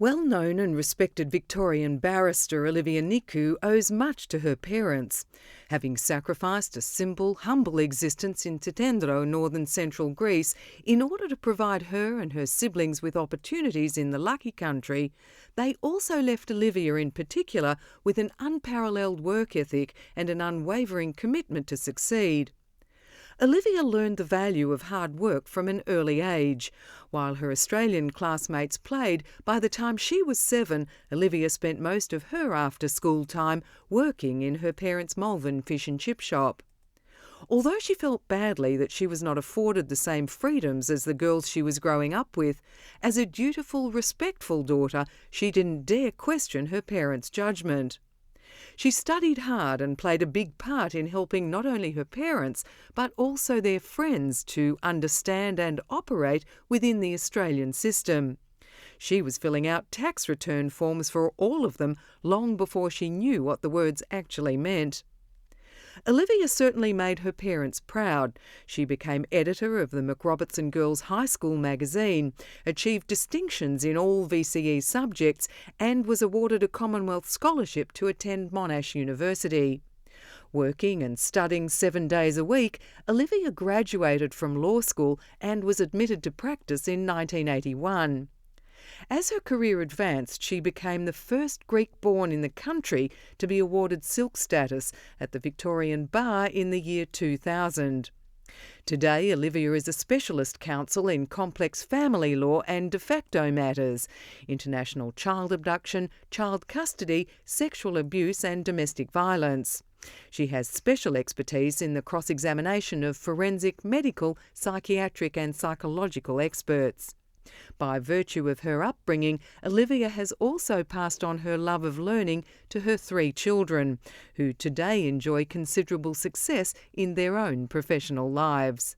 Well-known and respected Victorian barrister Olyvia Nikou owes much to her parents. Having sacrificed a simple, humble existence in Tetendro, northern central Greece, in order to provide her and her siblings with opportunities in the lucky country, they also left Olyvia in particular with an unparalleled work ethic and an unwavering commitment to succeed. Olyvia learned the value of hard work from an early age. While her Australian classmates played, by the time she was 7, Olyvia spent most of her after-school time working in her parents' Malvern fish and chip shop. Although she felt badly that she was not afforded the same freedoms as the girls she was growing up with, as a dutiful, respectful daughter, she didn't dare question her parents' judgment. She studied hard and played a big part in helping not only her parents, but also their friends to understand and operate within the Australian system. She was filling out tax return forms for all of them long before she knew what the words actually meant. Olyvia certainly made her parents proud. She became editor of the McRobertson Girls High School magazine, achieved distinctions in all VCE subjects, and was awarded a Commonwealth scholarship to attend Monash University. Working and studying 7 days a week, Olyvia graduated from law school and was admitted to practice in 1981. As her career advanced, she became the first Greek-born in the country to be awarded silk status at the Victorian Bar in the year 2000. Today, Olyvia is a specialist counsel in complex family law and de facto matters, international child abduction, child custody, sexual abuse and domestic violence. She has special expertise in the cross-examination of forensic, medical, psychiatric and psychological experts. By virtue of her upbringing, Olyvia has also passed on her love of learning to her 3 children, who today enjoy considerable success in their own professional lives.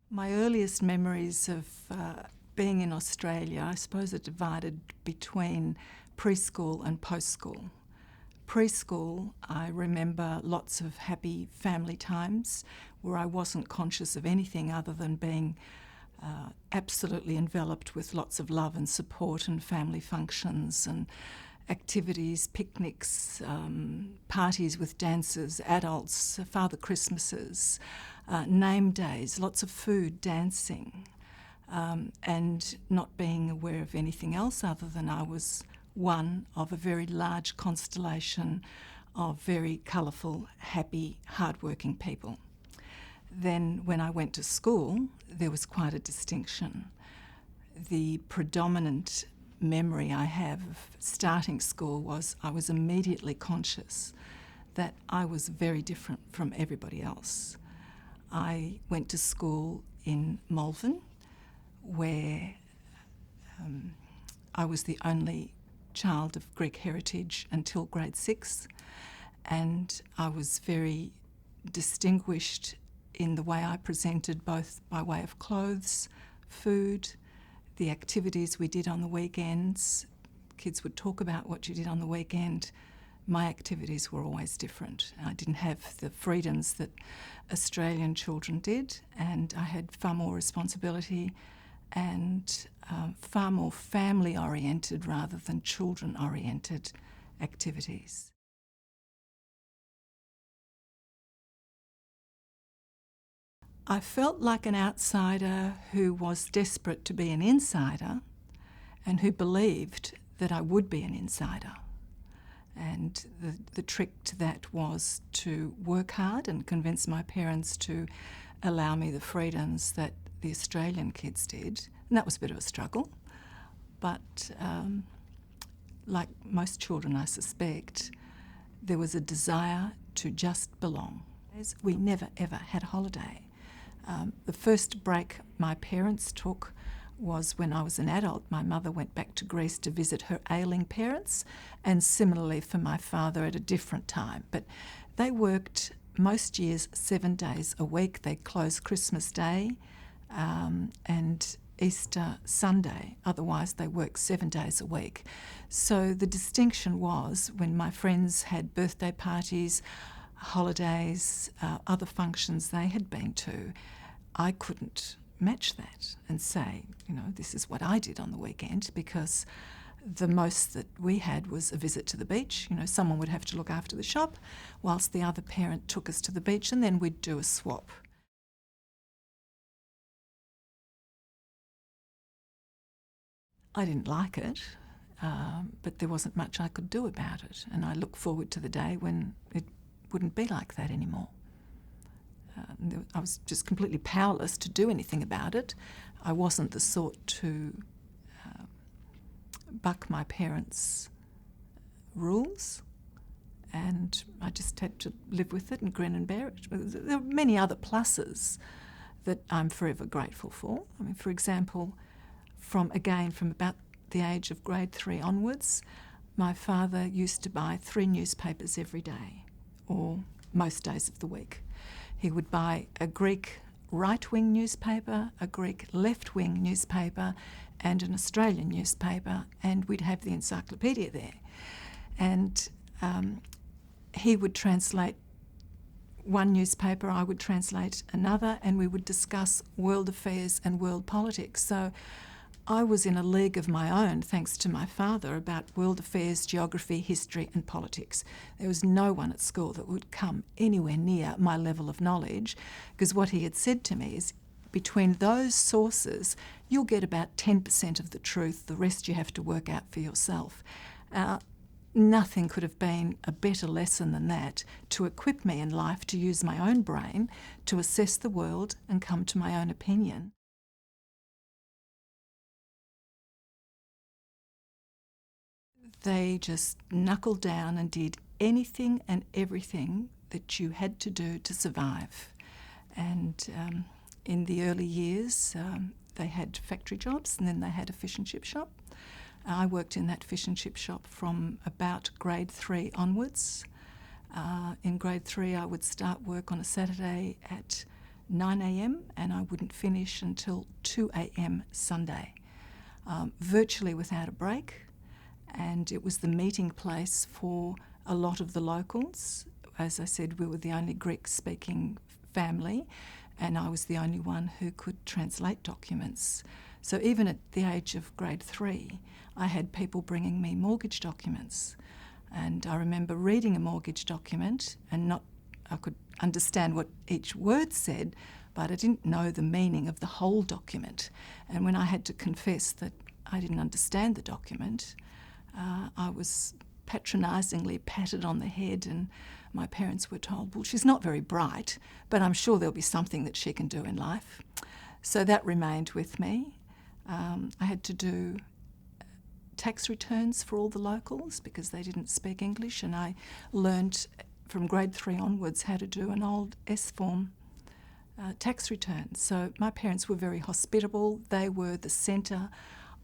My earliest memories of being in Australia, I suppose, are divided between preschool and post-school. Preschool, I remember lots of happy family times where I wasn't conscious of anything other than being absolutely enveloped with lots of love and support and family functions and activities, picnics, parties with dancers, adults, Father Christmases, name days, lots of food, dancing. And not being aware of anything else other than I was one of a very large constellation of very colourful, happy, hard-working people. Then when I went to school, there was quite a distinction. The predominant memory I have of starting school was I was immediately conscious that I was very different from everybody else. I went to school in Malvern, where I was the only child of Greek heritage until grade 6, and I was very distinguished in the way I presented, both by way of clothes, food, the activities we did on the weekends. Kids would talk about what you did on the weekend. My activities were always different. I didn't have the freedoms that Australian children did, and I had far more responsibility and far more family-oriented rather than children-oriented activities. I felt like an outsider who was desperate to be an insider and who believed that I would be an insider. And the trick to that was to work hard and convince my parents to allow me the freedoms that the Australian kids did. And that was a bit of a struggle. But like most children, I suspect, there was a desire to just belong. We never, ever had a holiday. The first break my parents took was when I was an adult. My mother went back to Greece to visit her ailing parents, and similarly for my father at a different time. But they worked most years 7 days a week. They closed Christmas Day, and Easter Sunday, otherwise they worked 7 days a week. So the distinction was when my friends had birthday parties, holidays, other functions they had been to, I couldn't match that and say, this is what I did on the weekend, because the most that we had was a visit to the beach. Someone would have to look after the shop whilst the other parent took us to the beach, and then we'd do a swap. I didn't like it, but there wasn't much I could do about it, and I look forward to the day when it wouldn't be like that anymore. I was just completely powerless to do anything about it. I wasn't the sort to buck my parents' rules, and I just had to live with it and grin and bear it. There are many other pluses that I'm forever grateful for. I mean, for example, from about the age of grade 3 onwards, my father used to buy 3 newspapers every day, or most days of the week. He would buy a Greek right-wing newspaper, a Greek left-wing newspaper, and an Australian newspaper, and we'd have the encyclopedia there. And he would translate one newspaper, I would translate another, and we would discuss world affairs and world politics. So I was in a league of my own, thanks to my father, about world affairs, geography, history and politics. There was no one at school that would come anywhere near my level of knowledge, because what he had said to me is, between those sources, you'll get about 10% of the truth, the rest you have to work out for yourself. Nothing could have been a better lesson than that, to equip me in life to use my own brain, to assess the world and come to my own opinion. They just knuckled down and did anything and everything that you had to do to survive. And in the early years, they had factory jobs, and then they had a fish and chip shop. I worked in that fish and chip shop from about grade 3 onwards. In grade 3, I would start work on a Saturday at 9 a.m. and I wouldn't finish until 2 a.m. Sunday, virtually without a break. And it was the meeting place for a lot of the locals. As I said, we were the only Greek-speaking family, and I was the only one who could translate documents. So even at the age of grade 3, I had people bringing me mortgage documents. And I remember reading a mortgage document, and I could understand what each word said, but I didn't know the meaning of the whole document. And when I had to confess that I didn't understand the document, I was patronisingly patted on the head, and my parents were told, well, she's not very bright, but I'm sure there'll be something that she can do in life. So that remained with me. I had to do tax returns for all the locals because they didn't speak English, and I learnt from grade 3 onwards how to do an old S-form tax return. So my parents were very hospitable. They were the centre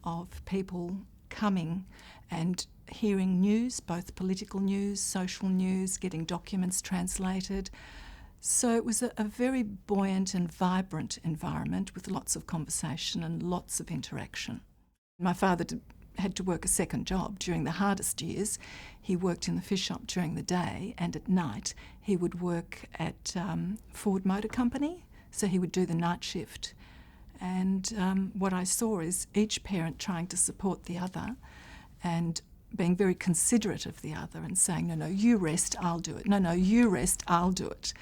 of people coming and hearing news, both political news, social news, getting documents translated. So it was a very buoyant and vibrant environment with lots of conversation and lots of interaction. My father had to work a second job during the hardest years. He worked in the fish shop during the day, and at night he would work at Ford Motor Company, so he would do the night shift. And what I saw is each parent trying to support the other and being very considerate of the other and saying, no, you rest, I'll do it. No, you rest, I'll do it.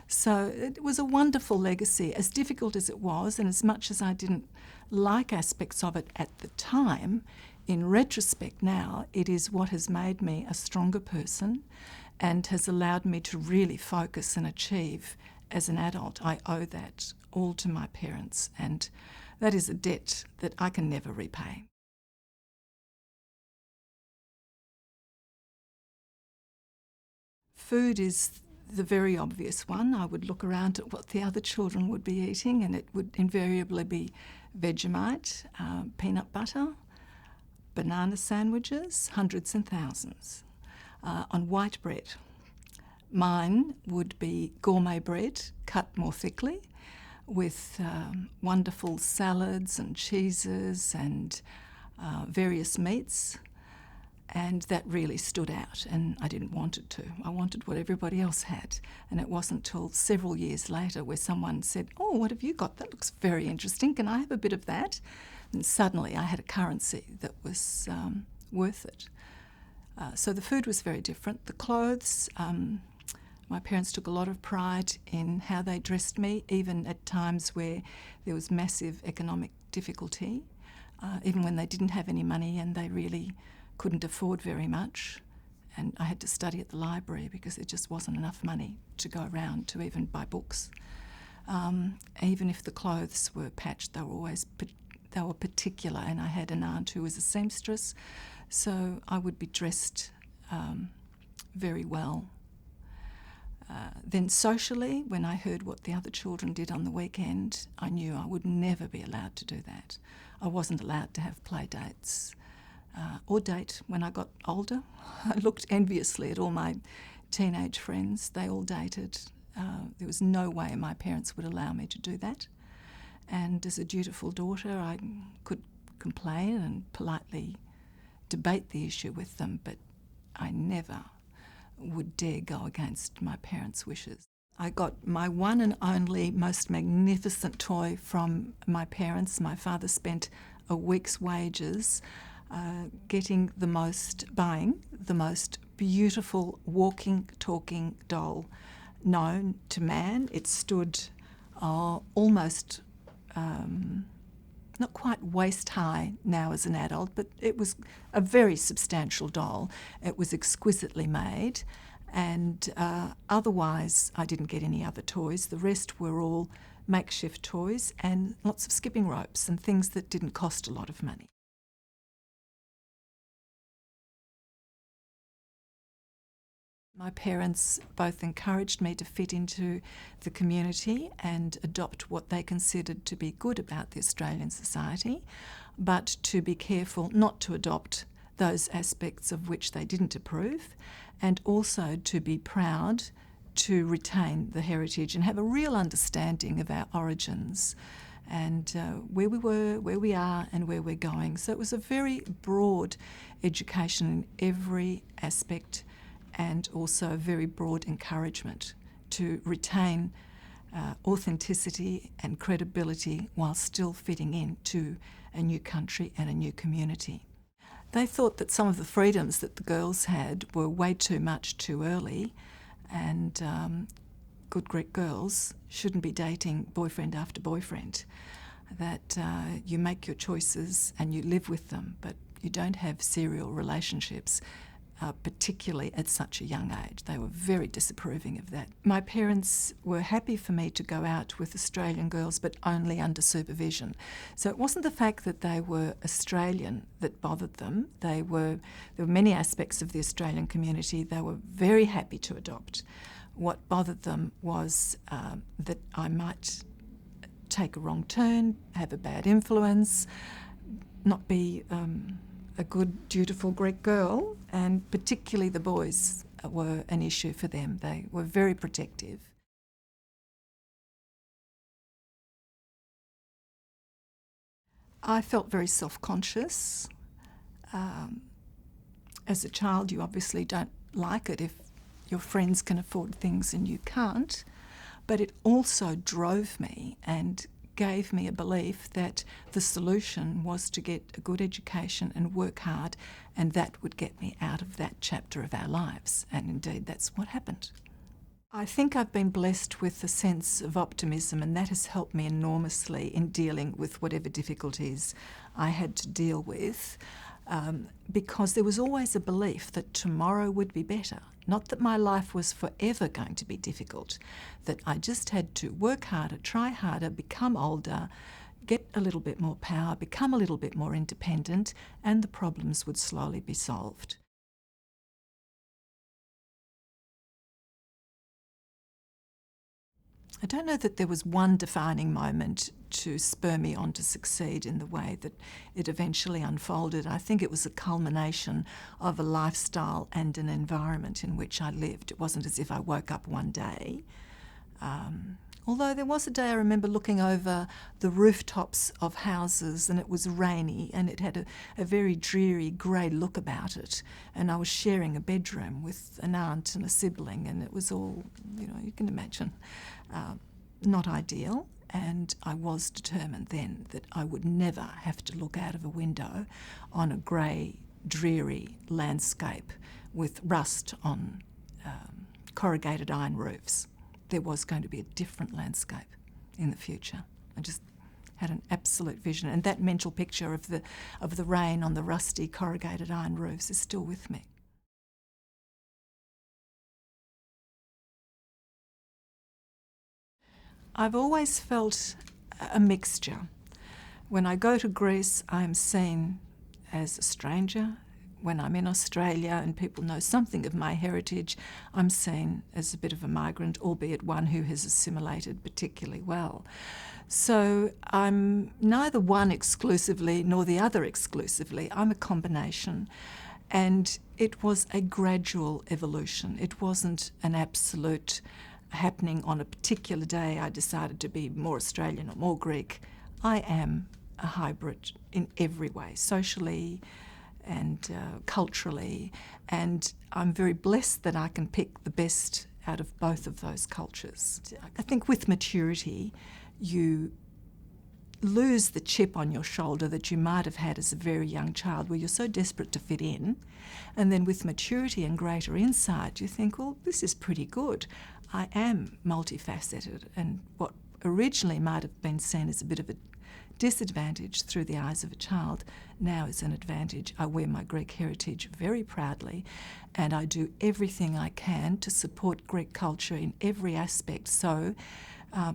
So it was a wonderful legacy, as difficult as it was, and as much as I didn't like aspects of it at the time, in retrospect now, it is what has made me a stronger person and has allowed me to really focus and achieve as an adult. I owe that all to my parents, and that is a debt that I can never repay. Food is the very obvious one. I would look around at what the other children would be eating, and it would invariably be Vegemite, peanut butter, banana sandwiches, hundreds and thousands, on white bread. Mine would be gourmet bread, cut more thickly, with wonderful salads and cheeses and various meats, and that really stood out, and I didn't want it to. I wanted what everybody else had, and it wasn't till several years later where someone said, "Oh, what have you got? That looks very interesting. Can I have a bit of that?" And suddenly I had a currency that was worth it. So the food was very different. The clothes, my parents took a lot of pride in how they dressed me, even at times where there was massive economic difficulty, even when they didn't have any money and they really couldn't afford very much. And I had to study at the library because there just wasn't enough money to go around to even buy books. Even if the clothes were patched, they were particular, and I had an aunt who was a seamstress, so I would be dressed very well. Then socially, when I heard what the other children did on the weekend, I knew I would never be allowed to do that. I wasn't allowed to have play dates or date when I got older. I looked enviously at all my teenage friends. They all dated. There was no way my parents would allow me to do that. And as a dutiful daughter, I could complain and politely debate the issue with them, but I never would dare go against my parents' wishes. I got my one and only most magnificent toy from my parents. My father spent a week's wages buying the most beautiful walking, talking doll known to man. It stood almost, not quite waist high now as an adult, but it was a very substantial doll. It was exquisitely made, and otherwise I didn't get any other toys. The rest were all makeshift toys and lots of skipping ropes and things that didn't cost a lot of money. My parents both encouraged me to fit into the community and adopt what they considered to be good about the Australian society, but to be careful not to adopt those aspects of which they didn't approve, and also to be proud to retain the heritage and have a real understanding of our origins and where we were, where we are and where we're going. So it was a very broad education in every aspect, and also a very broad encouragement to retain authenticity and credibility while still fitting into a new country and a new community. They thought that some of the freedoms that the girls had were way too much too early, and good Greek girls shouldn't be dating boyfriend after boyfriend, that you make your choices and you live with them, but you don't have serial relationships, particularly at such a young age. They were very disapproving of that. My parents were happy for me to go out with Australian girls, but only under supervision. So it wasn't the fact that they were Australian that bothered them. There were many aspects of the Australian community they were very happy to adopt. What bothered them was that I might take a wrong turn, have a bad influence, not be a good, dutiful Greek girl, and particularly the boys were an issue for them. They were very protective. I felt very self-conscious. As a child, you obviously don't like it if your friends can afford things and you can't, but it also drove me and gave me a belief that the solution was to get a good education and work hard, and that would get me out of that chapter of our lives. And indeed, that's what happened. I think I've been blessed with a sense of optimism, and that has helped me enormously in dealing with whatever difficulties I had to deal with, because there was always a belief that tomorrow would be better. Not that my life was forever going to be difficult, that I just had to work harder, try harder, become older, get a little bit more power, become a little bit more independent, and the problems would slowly be solved. I don't know that there was one defining moment to spur me on to succeed in the way that it eventually unfolded. I think it was a culmination of a lifestyle and an environment in which I lived. It wasn't as if I woke up one day. Although there was a day I remember looking over the rooftops of houses and it was rainy and it had a very dreary grey look about it, and I was sharing a bedroom with an aunt and a sibling, and it was all, you can imagine, not ideal. And I was determined then that I would never have to look out of a window on a grey, dreary landscape with rust on corrugated iron roofs. There was going to be a different landscape in the future. I just had an absolute vision, and that mental picture of the rain on the rusty corrugated iron roofs is still with me. I've always felt a mixture. When I go to Greece, I'm seen as a stranger. When I'm in Australia and people know something of my heritage, I'm seen as a bit of a migrant, albeit one who has assimilated particularly well. So I'm neither one exclusively nor the other exclusively. I'm a combination. And it was a gradual evolution. It wasn't an absolute happening on a particular day I decided to be more Australian or more Greek. I am a hybrid in every way, socially and culturally, and I'm very blessed that I can pick the best out of both of those cultures. I think with maturity, you lose the chip on your shoulder that you might have had as a very young child, where you're so desperate to fit in, and then with maturity and greater insight, you think, well, this is pretty good. I am multifaceted, and what originally might have been seen as a bit of a disadvantage through the eyes of a child now is an advantage. I wear my Greek heritage very proudly, and I do everything I can to support Greek culture in every aspect, so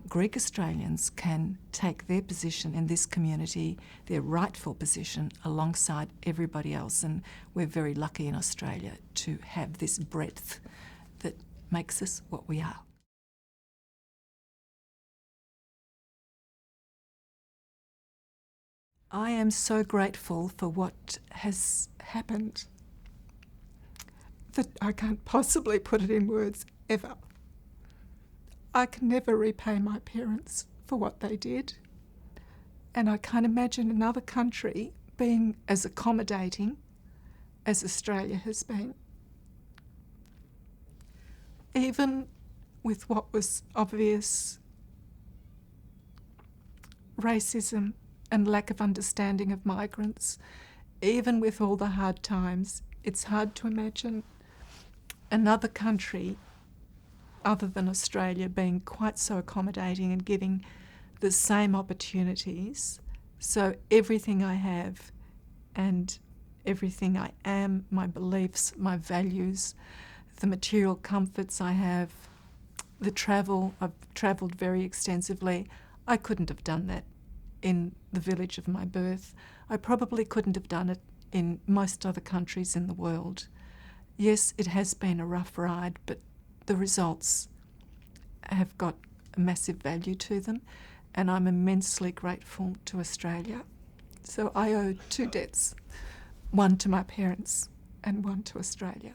Greek Australians can take their position in this community, their rightful position, alongside everybody else, and we're very lucky in Australia to have this breadth that makes us what we are. I am so grateful for what has happened that I can't possibly put it in words ever. I can never repay my parents for what they did, and I can't imagine another country being as accommodating as Australia has been. Even with what was obvious racism and lack of understanding of migrants, even with all the hard times, it's hard to imagine another country other than Australia being quite so accommodating and giving the same opportunities. So everything I have and everything I am, my beliefs, my values, the material comforts I have, the travel, I've travelled very extensively. I couldn't have done that in the village of my birth. I probably couldn't have done it in most other countries in the world. Yes, it has been a rough ride, but the results have got a massive value to them, and I'm immensely grateful to Australia. So I owe two debts, one to my parents and one to Australia.